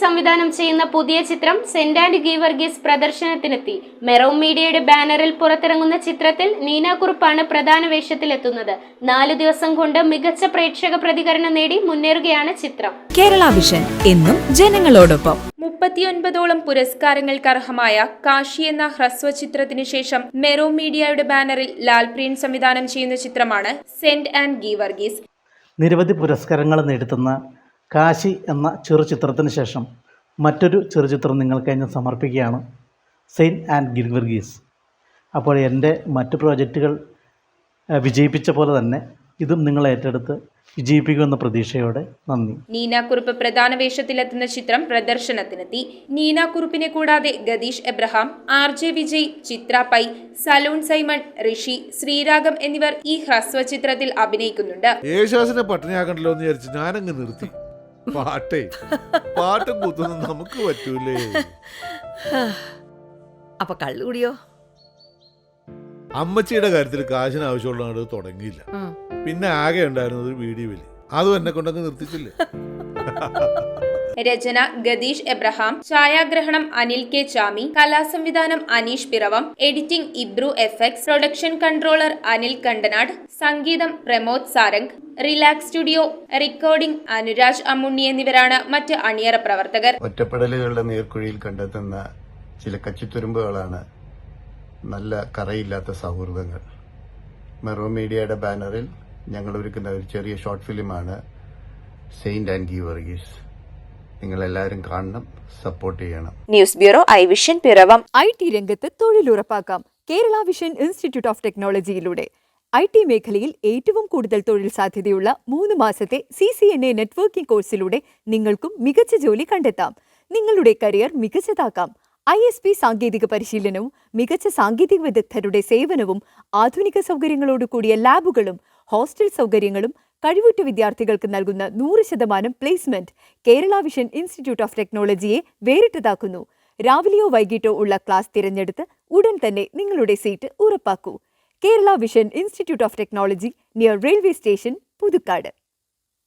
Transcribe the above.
സംവിധാനം ചെയ്യുന്ന പുതിയ ചിത്രം സെന്റ് ആൻഡ് ഗീവർഗീസ് പ്രദർശനത്തിനെത്തി. മെറോം മീഡിയയുടെ ബാനറിൽ പുറത്തിറങ്ങുന്ന ചിത്രത്തിൽ നീന കുറുപ്പാണ് പ്രധാന വേഷത്തിലെത്തുന്നത്. 4 ദിവസം കൊണ്ട് മികച്ച പ്രേക്ഷക പ്രതികരണം നേടി മുന്നേറുകയാണ് ചിത്രം. കേരള വിഷൻ എന്നും ജനങ്ങളോടൊപ്പം. 39ഓളം പുരസ്കാരങ്ങൾക്ക് അർഹമായ കാശി എന്ന ഹ്രസ്വ ചിത്രത്തിന് ശേഷം മെറോം മീഡിയയുടെ ബാനറിൽ ലാൽപ്രിയൻ സംവിധാനം ചെയ്യുന്ന ചിത്രമാണ് സെന്റ് ആൻഡ് ഗീവർഗീസ്. നിരവധി പുരസ്കാരങ്ങൾ നേടുന്ന കാശി എന്ന ചെറുചിത്രത്തിന് ശേഷം മറ്റൊരു ചെറുചിത്രം നിങ്ങൾക്കായി ഞാൻ സമർപ്പിക്കുകയാണ്, സെയിൻറ്റ് ആൻഡ് ഗീവർഗീസ്. അപ്പോൾ എൻ്റെ മറ്റ് പ്രോജക്റ്റുകൾ വിജയിപ്പിച്ച പോലെ തന്നെ ഇതും നിങ്ങൾ ഏറ്റെടുത്ത് വിജയിപ്പിക്കുമെന്ന പ്രതീക്ഷയോടെ നന്ദി. നീന കുറുപ്പ് പ്രധാന വേഷത്തിലെത്തുന്ന ചിത്രം പ്രദർശനത്തിനെത്തി. നീന കുറുപ്പിനെ കൂടാതെ ഗതീഷ് എബ്രഹാം, RJ വിജയ്, ചിത്ര പൈ, സലൂൺ സൈമൺ, ഋഷി, ശ്രീരാഗം എന്നിവർ ഈ ഹ്രസ്വ ചിത്രത്തിൽ അഭിനയിക്കുന്നുണ്ട്. യേശുദാസിനെ പട്ടിണിയാക്കണ്ടല്ലോ എന്ന് വിചാരിച്ച് ഞാനങ്ങ് നിർത്തി. പാട്ടും കുത്തുന്നു നമുക്ക് പറ്റൂലേ. അപ്പൊ കള്ളുകൂടിയോ? അമ്മച്ചിയുടെ കാര്യത്തിൽ കാശിന് ആവശ്യമുള്ള തുടങ്ങിയില്ല. പിന്നെ ആകെ ഉണ്ടായിരുന്നത് ഒരു വീഡിയോ വലി, അതും എന്നെ കൊണ്ടങ്ങ് നിർത്തിച്ചില്ലേ. രചന ഗതീഷ് എബ്രഹാം, ഛായാഗ്രഹണം അനിൽ കെ ചാമി, കലാസംവിധാനം അനീഷ് പിറവം, എഡിറ്റിംഗ് ഇബ്രു FX, production controller Anil Kandanad, സംഗീതം Pramod Sarang, relax studio, recording Anuraj Ammunni എന്നിവരാണ് മറ്റ് അണിയറ പ്രവർത്തകർ. ഒറ്റപ്പെടലുകളുടെ നേർക്കുഴിയിൽ കണ്ടെത്തുന്ന ചില കച്ചിത്തുരുമ്പുകളാണ് നല്ല കറയില്ലാത്ത സൗഹൃദങ്ങൾ. മെറോം മീഡിയയുടെ ബാനറിൽ ഞങ്ങൾ ഒരുക്കുന്ന ഒരു ചെറിയ ഷോർട്ട് ഫിലിമാണ് സെയിന്റ് ആൻഡ് ഗീവർഗീസ്. നിങ്ങൾ എല്ലാവരും കാണണം, സപ്പോർട്ട് ചെയ്യണം. News bureau, I vision, Piravam. IT രംഗത്ത് തൊഴിലുറപ്പാക്കാം കേരള വിഷൻ ഇൻസ്റ്റിറ്റ്യൂട്ട് ഓഫ് ടെക്നോളജിയിലൂടെ. IT മേഖലയിൽ ഏറ്റവും കൂടുതൽ തൊഴിൽ സാധ്യതയുള്ള 3 മാസത്തെ CCNA നെറ്റ്വർക്കിംഗ് കോഴ്സിലൂടെ നിങ്ങൾക്കും മികച്ച ജോലി കണ്ടെത്താം. നിങ്ങളുടെ കരിയർ മികച്ചതാക്കാം. ISP സാങ്കേതിക പരിശീലനവും മികച്ച സാങ്കേതിക വിദഗ്ധരുടെ സേവനവും ആധുനിക സൗകര്യങ്ങളോടുകൂടിയ ലാബുകളും ഹോസ്റ്റൽ സൗകര്യങ്ങളും കഴിവുറ്റ വിദ്യാർത്ഥികൾക്ക് നൽകുന്ന 100% placement Kerala vision institute of ടെക്നോളജിയെ വേറിട്ടതാക്കുന്നു. രാവിലെയോ വൈകിട്ടോ ഉള്ള ക്ലാസ് തിരഞ്ഞെടുത്ത് ഉടൻ തന്നെ നിങ്ങളുടെ സീറ്റ് ഉറപ്പാക്കൂ. Kerala vision institute of technology, near railway station, Puthukkad.